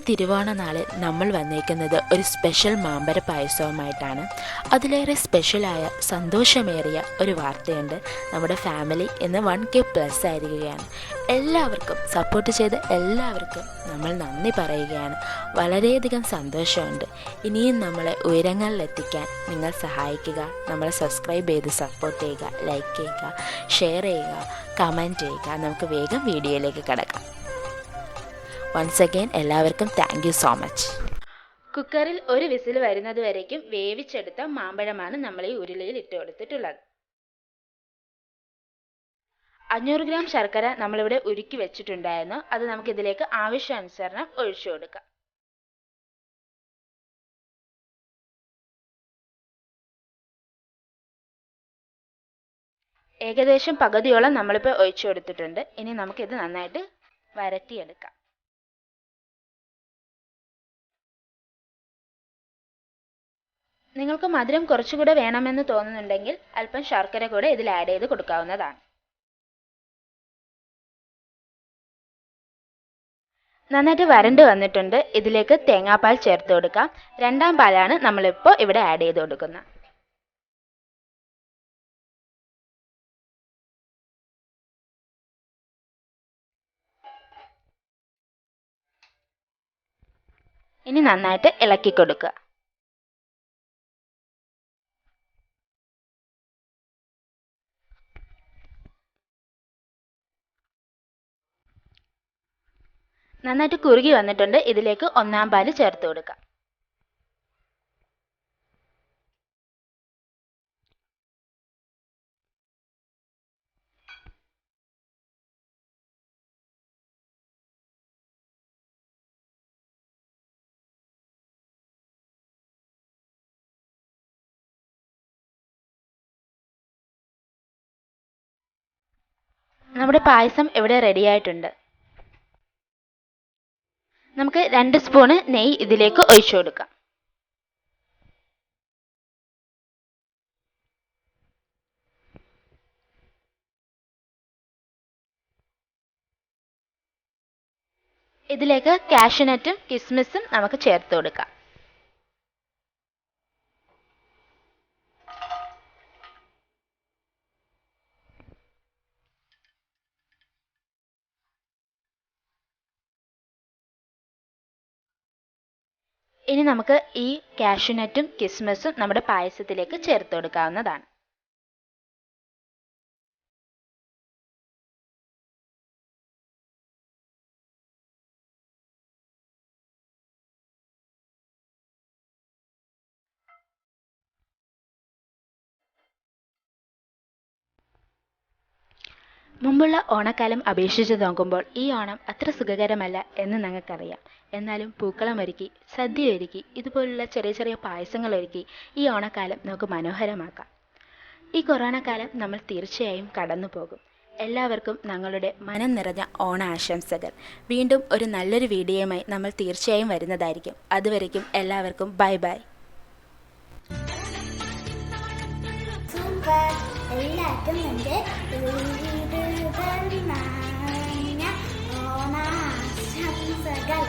തിരുവോണ നാളിൽ നമ്മൾ വന്നേക്കുന്നത് ഒരു സ്പെഷ്യൽ മാമ്പഴ പായസവുമായിട്ടാണ്. അതിലേറെ സ്പെഷ്യലായ സന്തോഷമേറിയ ഒരു വാർത്തയുണ്ട്. നമ്മുടെ ഫാമിലി ഇന്ന് 1K+ ആയിരിക്കുകയാണ്. എല്ലാവർക്കും സപ്പോർട്ട് ചെയ്ത് എല്ലാവർക്കും നമ്മൾ നന്ദി പറയുകയാണ്. വളരെയധികം സന്തോഷമുണ്ട്. ഇനിയും നമ്മളെ ഉയരങ്ങളിലെത്തിക്കാൻ നിങ്ങൾ സഹായിക്കുക. നമ്മളെ സബ്സ്ക്രൈബ് ചെയ്ത് സപ്പോർട്ട് ചെയ്യുക, ലൈക്ക് ചെയ്യുക, ഷെയർ ചെയ്യുക, കമൻറ്റ് ചെയ്യുക. നമുക്ക് വേഗം വീഡിയോയിലേക്ക് കടക്കാം. വൺസ് അഗെയിൻ എല്ലാവർക്കും താങ്ക് യു സോ മച്ച്. കുക്കറിൽ ഒരു വിസിൽ വരുന്നത് വരേക്കും വേവിച്ചെടുത്ത മാമ്പഴമാണ് നമ്മൾ ഈ ഉരുളിയിൽ ഇട്ട് കൊടുത്തിട്ടുള്ളത്. 500 ഗ്രാം ശർക്കര നമ്മളിവിടെ ഉരുക്കി വെച്ചിട്ടുണ്ടായിരുന്നു. അത് നമുക്കിതിലേക്ക് ആവശ്യാനുസരണം ഒഴിച്ചു കൊടുക്കാം. ഏകദേശം പകുതിയോളം നമ്മളിപ്പോൾ ഒഴിച്ചു കൊടുത്തിട്ടുണ്ട്. ഇനി നമുക്കിത് നന്നായിട്ട് വരട്ടിയെടുക്കാം. നിങ്ങൾക്ക് മധുരം കുറച്ചുകൂടെ വേണമെന്ന് തോന്നുന്നുണ്ടെങ്കിൽ അല്പം ശർക്കര കൂടെ ഇതിൽ ആഡ് ചെയ്ത് കൊടുക്കാവുന്നതാണ്. നന്നായിട്ട് വരണ്ട് വന്നിട്ടുണ്ട്. ഇതിലേക്ക് തേങ്ങാപ്പാൽ ചേർത്ത് കൊടുക്കാം. 2ാം പാലാണ് നമ്മളിപ്പോൾ ഇവിടെ ആഡ് ചെയ്ത് കൊടുക്കുന്നത്. ഇനി നന്നായിട്ട് ഇളക്കി കൊടുക്കുക. നന്നായിട്ട് കുറുകി വന്നിട്ടുണ്ട്. ഇതിലേക്ക് 1ാം പാല് ചേർത്ത് കൊടുക്കാം. നമ്മുടെ പായസം ഇവിടെ റെഡി ആയിട്ടുണ്ട്. നമുക്ക് 2 സ്പൂണ് നെയ്യ് ഇതിലേക്ക് ഒഴിച്ചു കൊടുക്കാം. ഇതിലേക്ക് കാഷ്യൂനട്ടും കിസ്മിസും നമുക്ക് ചേർത്ത് കൊടുക്കാം. ഇനി നമുക്ക് ഈ കാഷ്യൂനട്ടും കിസ്മിസും നമ്മുടെ പായസത്തിലേക്ക് ചേർത്ത് കൊടുക്കാവുന്നതാണ്. മുമ്പുള്ള ഓണക്കാലം അപേക്ഷിച്ച് നോക്കുമ്പോൾ ഈ ഓണം അത്ര സുഖകരമല്ല എന്ന് ഞങ്ങൾക്കറിയാം. എന്നാലും പൂക്കളം ഒരുക്കി, സദ്യ ഒരുക്കി, ഇതുപോലുള്ള ചെറിയ ചെറിയ പായസങ്ങൾ ഒരുക്കി ഈ ഓണക്കാലം നമുക്ക് മനോഹരമാക്കാം. ഈ കൊറോണ കാലം നമ്മൾ തീർച്ചയായും കടന്നു പോകും. എല്ലാവർക്കും ഞങ്ങളുടെ മനം നിറഞ്ഞ ഓണ ആശംസകൾ. വീണ്ടും ഒരു നല്ലൊരു വീഡിയോയുമായി നമ്മൾ തീർച്ചയായും വരുന്നതായിരിക്കും. അതുവരേക്കും എല്ലാവർക്കും ബൈ ബൈ. എല്ലാവർക്കും എൻ്റെ ഓണാശംസകൾ.